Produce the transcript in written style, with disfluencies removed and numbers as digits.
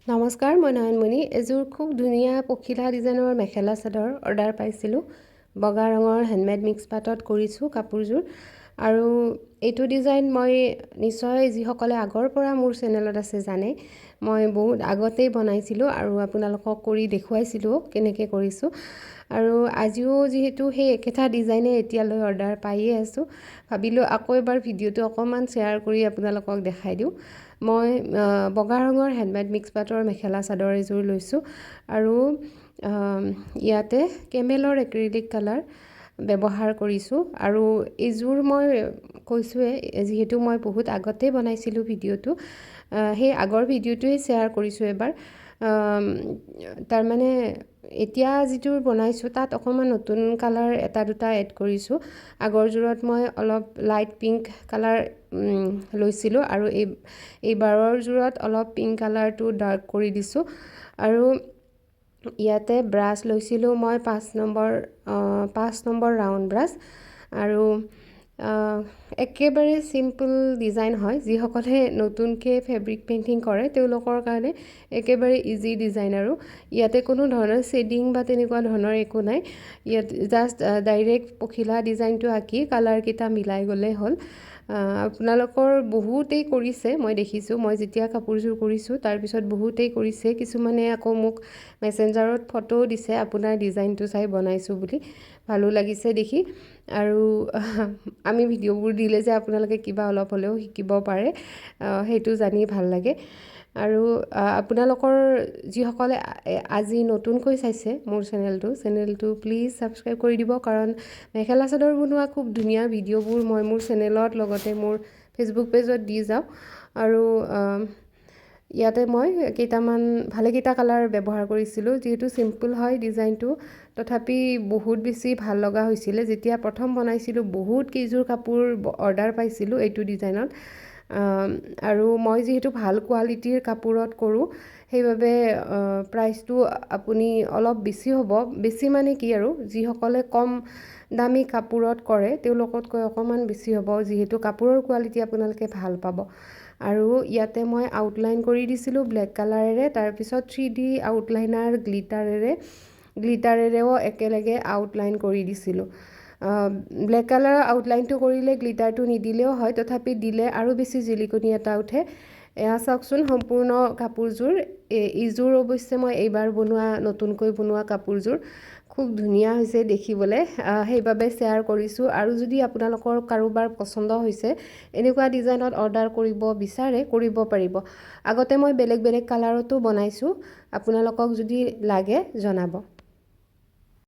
নমস্কাৰ, মই নয়নমণি। এযোৰ খুব ধুনীয়া পখিলা ডিজাইনৰ মেখেলা চাদৰ অৰ্ডাৰ পাইছিলোঁ। বগা ৰঙৰ হেণ্ডমেড মিক্স পাটত কৰিছোঁ কাপোৰযোৰ। আৰু এইটো ডিজাইন মই নিশ্চয় যিসকলে আগৰ পৰা মোৰ চেনেলত আছে জানে। মই বহুত আগতেই বনাইছিলোঁ আৰু আপোনালোকক কৰি দেখুৱাইছিলোঁ কেনেকৈ কৰিছোঁ। আৰু আজিও যিহেতু সেই একেটা ডিজাইনে এতিয়ালৈ অৰ্ডাৰ পায়ে আছোঁ, ভাবিলোঁ আকৌ এবাৰ ভিডিঅ'টো অকণমান শ্বেয়াৰ কৰি আপোনালোকক দেখাই দিওঁ। মই বগা ৰঙৰ হেণ্ডমেড মিক্স পাটৰ মেখেলা চাদৰ এযোৰ লৈছোঁ আৰু ইয়াতে কেমেলৰ এক্ৰিলিক কালাৰ ব্যৱহাৰ কৰিছোঁ। আৰু এইযোৰ মই কৈছোঁৱে, যিহেতু মই বহুত আগতেই বনাইছিলোঁ ভিডিঅ'টো, সেই আগৰ ভিডিঅ'টোৱে শ্বেয়াৰ কৰিছোঁ এবাৰ। তাৰমানে এতিয়া যিটো বনাইছোঁ তাত অকণমান নতুন কালাৰ এটা দুটা এড কৰিছোঁ। আগৰযোৰত মই অলপ লাইট পিংক কালাৰ লৈছিলোঁ আৰু এইবাৰৰ যোৰত অলপ পিংক কালাৰটো ডাৰ্ক কৰি দিছোঁ। আৰু ইয়াতে ব্ৰাছ লৈছিলোঁ মই 5 নম্বৰ ৰাউণ্ড ব্ৰাছ। আৰু একেবাৰে চিম্পল ডিজাইন হয়। যিসকলে নতুনকৈ ফেব্ৰিক পেইণ্টিং কৰে তেওঁলোকৰ কাৰণে একেবাৰে ইজি ডিজাইন। আৰু ইয়াতে কোনো ধৰণৰ শ্বেডিং বা তেনেকুৱা ধৰণৰ একো নাই। ইয়াত জাষ্ট ডাইৰেক্ট পখিলা ডিজাইনটো আঁকি কালাৰকেইটা মিলাই গ'লেই হ'ল। আপোনালোকৰ বহুতেই কৰিছে, মই দেখিছোঁ। মই যেতিয়া কাপোৰযোৰ কৰিছোঁ তাৰপিছত বহুতেই কৰিছে। কিছুমানে আকৌ মোক মেছেঞ্জাৰত ফটোও দিছে আপোনাৰ ডিজাইনটো চাই বনাইছোঁ বুলি। ভালো লাগিছে দেখি। আৰু আমি ভিডিঅ'বোৰ দিলে যে আপোনালোকে কিবা অলপ হ'লেও শিকিব পাৰে, সেইটো জানি ভাল লাগে। আৰু আপোনালোকৰ যিসকলে আজি নতুনকৈ চাইছে মোৰ চেনেলটো প্লিজ ছাবস্ক্ৰাইব কৰি দিব, কাৰণ মেখেলা চাদৰ বনোৱা খুব ধুনীয়া ভিডিঅ'বোৰ মই মোৰ চেনেলত লগতে মোৰ ফেচবুক পেজত দি যাওঁ। আৰু ইয়াতে মই ভালেকেইটা কালাৰ ব্যৱহাৰ কৰিছিলোঁ। যিহেতু চিম্পল হয় ডিজাইনটো, তথাপি বহুত বেছি ভাল লগা হৈছিলে। যেতিয়া প্ৰথম বনাইছিলোঁ বহুত কেইযোৰ কাপোৰ অৰ্ডাৰ পাইছিলোঁ এইটো ডিজাইনত। আৰু মই যিহেতু ভাল কোৱালিটিৰ কাপোৰত কৰোঁ, সেইবাবে প্ৰাইচটো আপুনি অলপ বেছি হ'ব। বেছি মানে কি আৰু, যিসকলে কম দামী কাপোৰত কৰে তেওঁলোকতকৈ অকণমান বেছি হ'ব, যিহেতু কাপোৰৰ কোৱালিটি আপোনালোকে ভাল পাব। আৰু ইয়াতে মই আউটলাইন কৰি দিছিলোঁ ব্লেক কালাৰেৰে, তাৰপিছত 3D আউটলাইনাৰ গ্লিটাৰেৰেও একেলগে আউটলাইন কৰি দিছিলোঁ। ব্লেক কালাৰৰ আউটলাইনটো কৰিলে গ্লিটাৰটো নিদিলেও হয়, তথাপি দিলে আৰু বেছি জিলিকনি এটা উঠে। এয়া চাওকচোন সম্পূৰ্ণ কাপোৰযোৰ। এইযোৰ অৱশ্যে মই এইবাৰ নতুনকৈ বনোৱা কাপোৰযোৰ। খুব ধুনীয়া হৈছে দেখিবলৈ, সেইবাবে শ্বেয়াৰ কৰিছোঁ। আৰু যদি আপোনালোকৰ কাৰোবাৰ পচন্দ হৈছে, এনেকুৱা ডিজাইনত অৰ্ডাৰ কৰিব বিচাৰে কৰিব পাৰিব। আগতে মই বেলেগ বেলেগ কালাৰতো বনাইছোঁ, আপোনালোকক যদি লাগে জনাব।